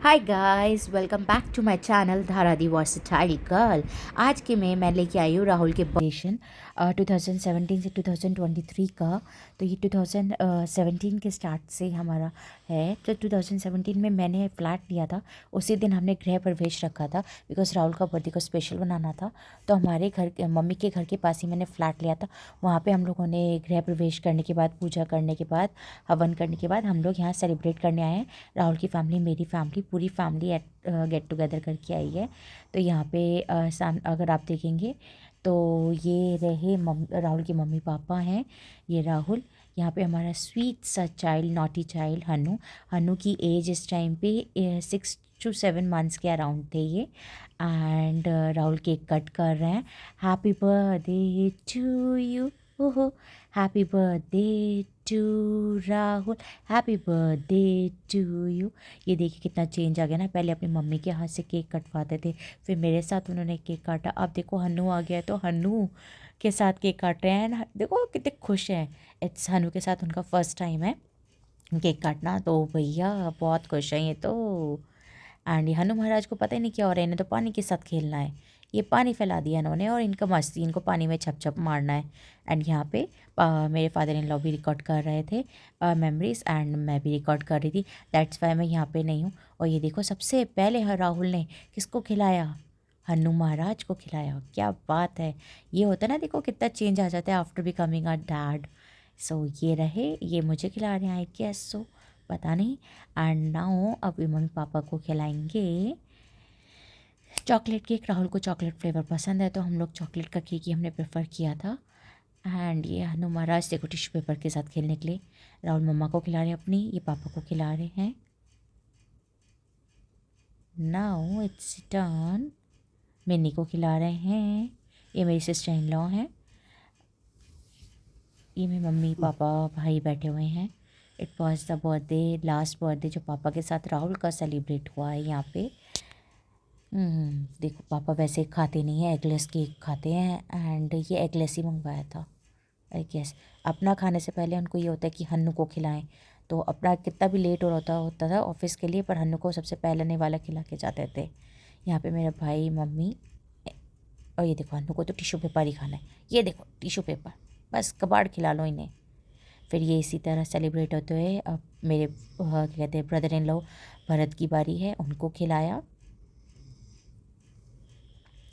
Hi guys, welcome back to my channel Dhara the versatile girl. आज के मैं लेके आई हूँ राहुल के बर्डेशन 2017 से 2023 का। तो ये 2017 के स्टार्ट से हमारा है। तो 2017 में मैंने फ्लैट लिया था, उसी दिन हमने गृह प्रवेश रखा था बिकॉज राहुल का बर्थडे को स्पेशल बनाना था। तो हमारे घर के मम्मी के घर के पास ही मैंने फ्लैट लिया था। वहाँ पे हम लोगों ने गृह प्रवेश करने के बाद, पूजा करने के बाद, हवन करने के बाद हम लोग यहाँ सेलिब्रेट करने आए हैं। राहुल की फैमिली, मेरी फैमिली, पूरी फैमिली गेट टुगेदर करके आई है। तो यहाँ पे अगर आप देखेंगे तो ये रहे राहुल के मम्मी पापा हैं, ये राहुल। यहाँ पे हमारा स्वीट सा child, naughty child Hannu. Hannu की एज इस टाइम पे 6 to 7 months के अराउंड थे ये। एंड राहुल केक कट कर रहे हैं। हैप्पी बर्थडे टू यू, ओहो, happy birthday to Rahul, happy birthday to you. ये देखिए कितना चेंज आ गया ना। पहले अपनी मम्मी के हाथ से केक कटवाते थे, फिर मेरे साथ उन्होंने केक काटा। अब देखो हन्नू आ गया है तो हन्नू के साथ केक काट रहे हैं। देखो कितने खुश हैं। इट्स हन्नू के साथ उनका फर्स्ट टाइम है केक काटना, तो भैया बहुत खुश हैं ये तो। एंड हनु महाराज को पता ही नहीं क्या हो रहा है, इन्हें तो पानी के साथ खेलना है। ये पानी फैला दिया इन्होंने और इनका मस्ती, इनको पानी में छप छप मारना है। एंड यहाँ पे मेरे फादर इन लॉ भी रिकॉर्ड कर रहे थे मेमोरीज, एंड मैं भी रिकॉर्ड कर रही थी। दैट्स वाई मैं यहाँ पे नहीं हूँ। और ये देखो सबसे पहले राहुल ने किसको खिलाया? हनु महाराज को खिलाया। क्या बात है। ये होता है ना, देखो कितना चेंज आ जाता है आफ्टर बिकमिंग अ डैड। सो ये रहे, ये मुझे खिला रहे हैं आई गेस सो, पता नहीं। एंड नाउ अभी मम्मी पापा को खिलाएंगे चॉकलेट केक। राहुल को चॉकलेट फ्लेवर पसंद है तो हम लोग चॉकलेट का केक ही हमने प्रेफर किया था। एंड ये हनु महाराज देखो टिश्यू पेपर के साथ खेलने के लिए। राहुल मम्मा को खिला रहे हैं अपनी, ये पापा को खिला रहे हैं। नाउ इट्स टर्न, मिन्नी को खिला रहे हैं। ये मेरी सिस्टर इन लॉ हैं, ये मेरे मम्मी पापा भाई बैठे हुए हैं। It was the birthday, last birthday जो पापा के साथ राहुल का सेलिब्रेट हुआ है यहाँ पे। देखो पापा वैसे खाते नहीं हैं, एगलेस केक खाते हैं। एंड ये एगलेस ही मंगवाया था आई गेस। अपना खाने से पहले उनको ये होता है कि हन्नू को खिलाएं। तो अपना कितना भी लेट हो रहा होता था ऑफिस के लिए, पर हन्नू को सबसे पहले वाला खिला के जाते थे। यहाँ पे मेरा भाई, मम्मी, और ये देखो हन्नू को तो टिश्यू पेपर ही खाना है। ये देखो टिश्यू पेपर, बस कबाड़ खिला लो इन्हें। फिर ये इसी तरह सेलिब्रेट होते हुए अब मेरे क्या कहते हैं ब्रदर इन लॉ भरत की बारी है, उनको खिलाया।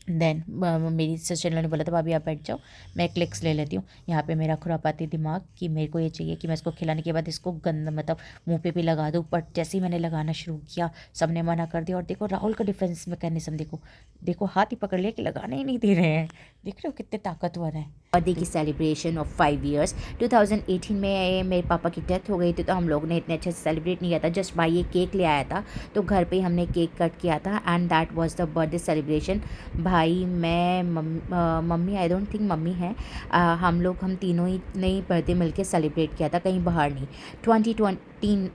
देन मेरी सिस्टर ने बोला था भाभी आप बैठ जाओ, मैं क्लिक्स ले लेती हूँ। यहाँ पे मेरा खुरापाती दिमाग कि मेरे को ये चाहिए कि मैं इसको खिलाने के बाद इसको गंद मतलब मुंह पे भी लगा दूँ। बट जैसे ही मैंने लगाना शुरू किया सबने मना कर दिया। और देखो राहुल का डिफेंस मैकेनिज्म देखो, देखो हाथ ही पकड़ लिया कि लगाने ही नहीं दे रहे हैं। देख रहे हो कितने ताकतवर हैं। बर्थडे की सेलिब्रेशन ऑफ 5 years 2018 में मेरे पापा की डेथ हो गई थी, तो हम लोग ने इतने अच्छे से सेलिब्रेट नहीं किया था। जस्ट भाई ये केक ले आया था तो घर पे ही हमने केक कट किया था। And that was the birthday celebration. भाई, मैं, mummy, I don't think mummy है, हम तीनों ही ने बर्थडे मिलके सेलिब्रेट किया था, कहीं बाहर नहीं।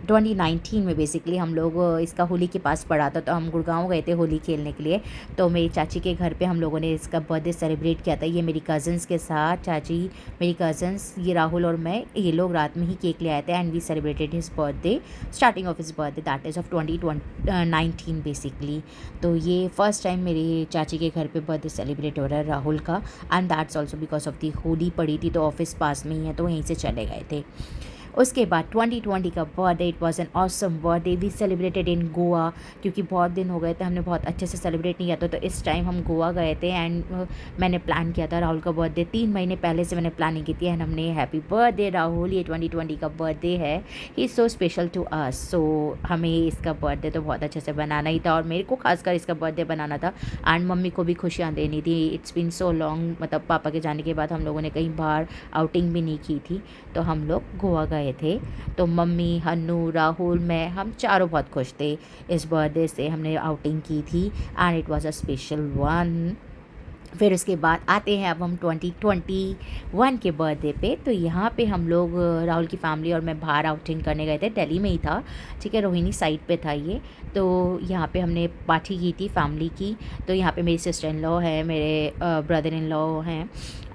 2019 में बेसिकली हम लोग इसका होली के पास पड़ा था, तो हम गुड़गांव गए थे होली खेलने के लिए। तो मेरी चाची के घर पे हम लोगों ने इसका बर्थडे सेलिब्रेट किया था। ये मेरी कज़न्स के साथ, चाची, मेरी कज़न्स, ये राहुल और मैं, ये लोग रात में ही केक ले आए थे। And we celebrated his birthday, starting of his birthday, that is of 2019 basically. तो ये फर्स्ट टाइम मेरी चाची के घर पे बर्थडे सेलिब्रेट हो रहा है राहुल का। And that's also because of the Holi पड़ी थी तो ऑफिस पास में ही है तो वहीं से चले गए थे। उसके बाद 2020 का birthday, it was an awesome birthday. We celebrated in Goa, क्योंकि बहुत दिन हो गए थे हमने बहुत अच्छे से सेलिब्रेट नहीं किया था। तो इस टाइम हम गोवा गए थे। एंड मैंने प्लान किया था राहुल का बर्थडे 3 महीने पहले से मैंने प्लानिंग की थी। एंड हमने हैप्पी बर्थडे राहुल, ये 2020 का बर्थडे है, he is so special to us. So हमें इसका बर्थडे तो बहुत अच्छे से बनाना ही था, और मेरे को खासकर इसका बर्थडे बनाना था। एंड मम्मी को भी खुशियाँ देनी थी। इट्स बिन सो लॉन्ग, मतलब पापा के जाने के बाद हम लोगों ने कहीं बाहर आउटिंग भी नहीं की थी, तो हम लोग गोवा गए थे। तो मम्मी, हन्नू, राहुल, मैं, हम चारों बहुत खुश थे इस बर्थडे से। हमने आउटिंग की थी and it was a special one. फिर उसके बाद आते हैं अब हम 2021 के बर्थडे पे। तो यहाँ पे हम लोग राहुल की फैमिली और मैं बाहर आउटिंग करने गए थे, दिल्ली में ही था, ठीक है, रोहिणी साइड पे था ये। तो यहाँ पे हमने पार्टी की थी फैमिली की। तो यहाँ पे मेरी सिस्टर इन लॉ है, मेरे ब्रदर इन लॉ हैं,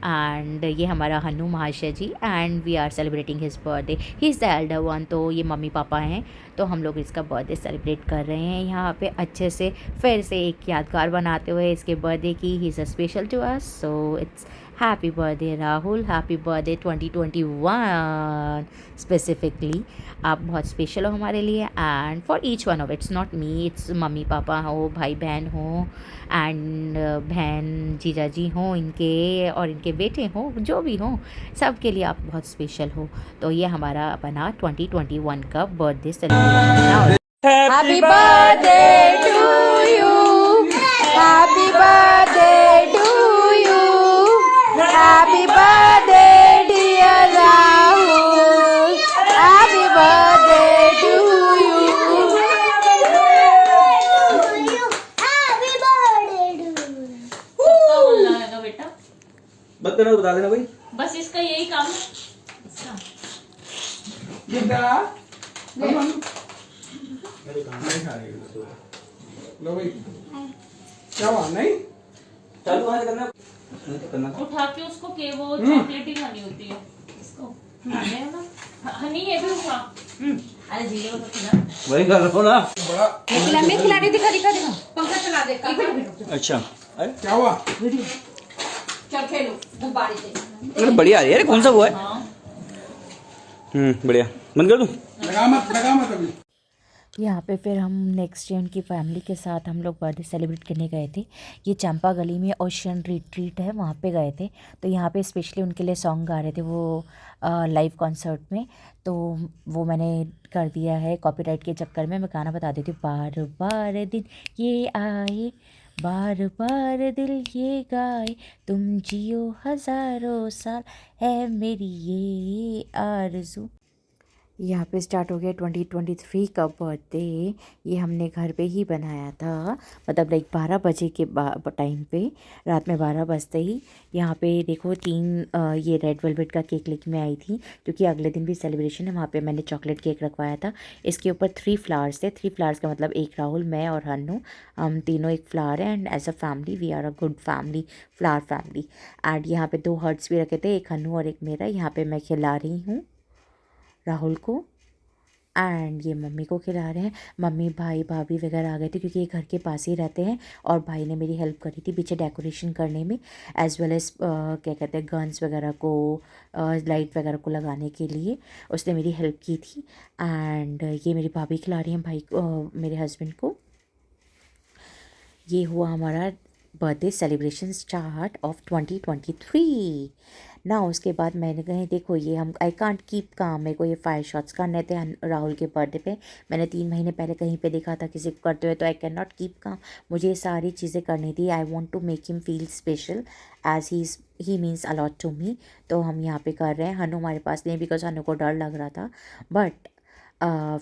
एंड ये हमारा हन्नू महाशय ji and we are celebrating his birthday. He is the elder one, तो ये मम्मी पापा हैं, तो हम लोग इसका बर्थडे सेलिब्रेट कर रहे हैं यहाँ पे अच्छे से, फिर से एक यादगार बनाते हुए इसके बर्थडे की। He is a special to us, so it's happy birthday Rahul, happy birthday 2021 specifically. आप बहुत स्पेशल हो हमारे लिए and for each one of it's not me, it's mummy papa हो, भाई बहन हो एंड बहन जीजा जी हों इनके और इनके बेटे हों, जो भी हों, सब के लिए आप बहुत स्पेशल हो। तो ये हमारा बना 2021 का birthday celebration. Happy birthday to you, happy birthday to you, happy birthday dear Rahul, happy birthday to you. बोलना है बेटा, बस करना बता देना भाई। बस इसका यही काम है। अच्छा। नहीं खाने लो भाई, क्या हुआ? नहीं चालू कहाँ से करना करना उठा के उसको के वो चॉकलेट ही खानी होती है इसको। खाने है ना हनी, ये भी उठा। अरे जी वो तो खिला, वही कर रहा हूँ ना। बड़ा मैं खिला रही, दिखा दिखा दिखा, पंखा चला दे। अच्छा अरे क्या हुआ? चल खेलो गुब्बारे से। बढ़िया है यार, कौन सा वो है? हाँ बढ़िया, बंद कर दूँ? लगा मत अभी। यहाँ पे फिर हम नेक्स्ट डे उनकी फैमिली के साथ हम लोग बर्थडे सेलिब्रेट करने गए थे। ये चंपा गली में ओशियन रिट्रीट है, वहाँ पे गए थे। तो यहाँ पे स्पेशली उनके लिए सॉन्ग गा रहे थे वो लाइव कॉन्सर्ट में, तो वो मैंने कर दिया है कॉपीराइट के चक्कर में। मैं गाना बता देती हूँ। बार बार दिन ये आए, बार बार दिल ये गाए, तुम जियो हज़ारों साल, है मेरी ये आरज़ू। यहाँ पे स्टार्ट हो गया 2023 का बर्थडे। ये हमने घर पे ही बनाया था, मतलब लाइक 12 बजे के टाइम पे, रात में 12 बजते ही। यहाँ पे देखो 3 ये रेड वेलवेट का केक लेके मैं आई थी, क्योंकि अगले दिन भी सेलिब्रेशन है। वहाँ पे मैंने चॉकलेट केक रखवाया था। इसके ऊपर 3 फ्लावर्स थे। 3 फ्लावर्स का मतलब एक राहुल, मैं और हन्नू, हम तीनों एक फ्लावर है। And as a family we are a good family, flower family. And यहाँ पे 2 हर्ट्स भी रखे थे, एक हन्नू और एक मेरा। यहाँ पे मैं खिला रही हूँ राहुल को एंड ये मम्मी को खिला रहे हैं। मम्मी भाई भाभी वगैरह आ गए थे, क्योंकि ये घर के पास ही रहते हैं। और भाई ने मेरी हेल्प करी थी पीछे डेकोरेशन करने में, एज़ वेल एज़ क्या कहते हैं गन्स वगैरह को, लाइट वगैरह को लगाने के लिए उसने मेरी हेल्प की थी। एंड ये मेरी भाभी खिला रही हैं भाई को, मेरे हस्बैंड को। ये हुआ हमारा बर्थडे सेलिब्रेशन स्टार्ट ऑफ 2023 ना। उसके बाद मैंने कहा देखो ये हम आई कांट कीप काम, मेरे को ये 5 शॉट्स करने थे राहुल के बर्थडे पे। मैंने 3 महीने पहले कहीं पे देखा था किसी को करते हुए, तो I can not keep calm, मुझे ये सारी चीज़ें करनी थी। I want to make him feel special as he means a lot to me. तो हम यहाँ पे कर रहे हैं। हन्नू हमारे पास नहीं, बिकॉज हन्नू को डर लग रहा था। बट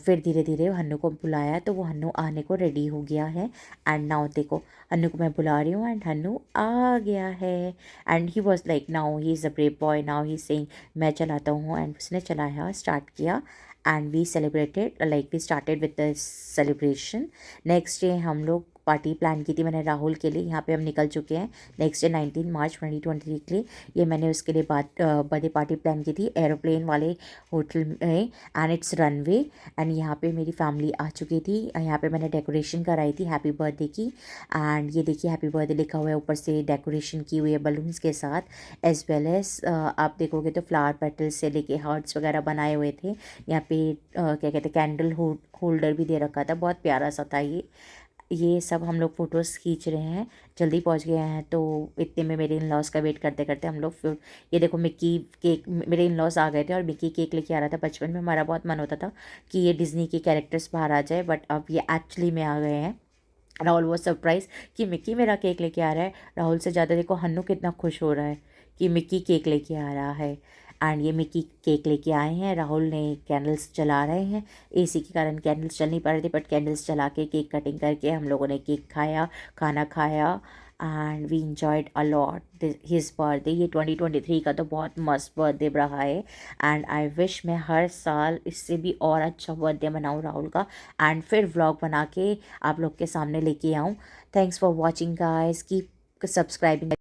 फिर धीरे धीरे हन्नू को बुलाया, तो वो हन्नू आने को रेडी हो गया है। एंड नाउ देखो हन्नू को मैं बुला रही हूँ एंड हन्नू आ गया है। And he was like now he is a brave boy, now he saying मैं चलाता हूँ। एंड उसने चलाया, स्टार्ट किया and we celebrated, like we started with the celebration. Next day हम लोग पार्टी प्लान की थी मैंने राहुल के लिए। यहाँ पे हम निकल चुके हैं नेक्स्ट डे 19 मार्च 2023 के लिए। ये मैंने उसके लिए बर्थडे पार्टी प्लान की थी एरोप्लेन वाले होटल में, एंड इट्स रनवे। एंड यहाँ पे मेरी फैमिली आ चुकी थी। यहाँ पे मैंने डेकोरेशन कराई थी हैप्पी बर्थडे की। एंड ये देखिए हैप्पी बर्थडे लिखा हुआ है, ऊपर से डेकोरेशन की हुई है बलून्स के साथ, एज वेल एज आप देखोगे तो फ्लावर पेटल्स से लेके हार्ट्स वगैरह बनाए हुए थे। यहाँ पे क्या कहते हैं कैंडल होल्डर भी दे रखा था, बहुत प्यारा सा था ये सब हम लोग फ़ोटोज़ खींच रहे हैं। जल्दी पहुंच गए हैं, तो इतने में मेरे इन लॉज का वेट करते करते हम लोग फिर ये देखो मिक्की केक, मेरे इन लॉज आ गए थे और मिक्की केक लेके आ रहा था। बचपन में हमारा बहुत मन होता था कि ये डिज़नी के कैरेक्टर्स बाहर आ जाए, बट अब ये एक्चुअली में आ गए हैं। राहुल वो सरप्राइज़ कि मिक्की मेरा केक लेके आ रहा है। राहुल से ज़्यादा देखो हन्नू कितना खुश हो रहा है कि मिक्की केक लेके आ रहा है। एंड ये मिक्की केक लेके आए हैं। राहुल ने कैंडल्स जला रहे हैं, एसी के कारण कैंडल्स चल नहीं पा रहे थे, बट कैंडल्स जला के केक कटिंग करके हम लोगों ने केक खाया, खाना खाया and we enjoyed a lot his birthday. ये 2023 का तो बहुत मस्त बर्थडे रहा है। एंड आई विश मैं हर साल इससे भी और अच्छा बर्थडे मनाऊँ राहुल का, एंड फिर व्लॉग बना के आप लोग के सामने लेके आऊँ। Thanks for watching guys, keep subscribing.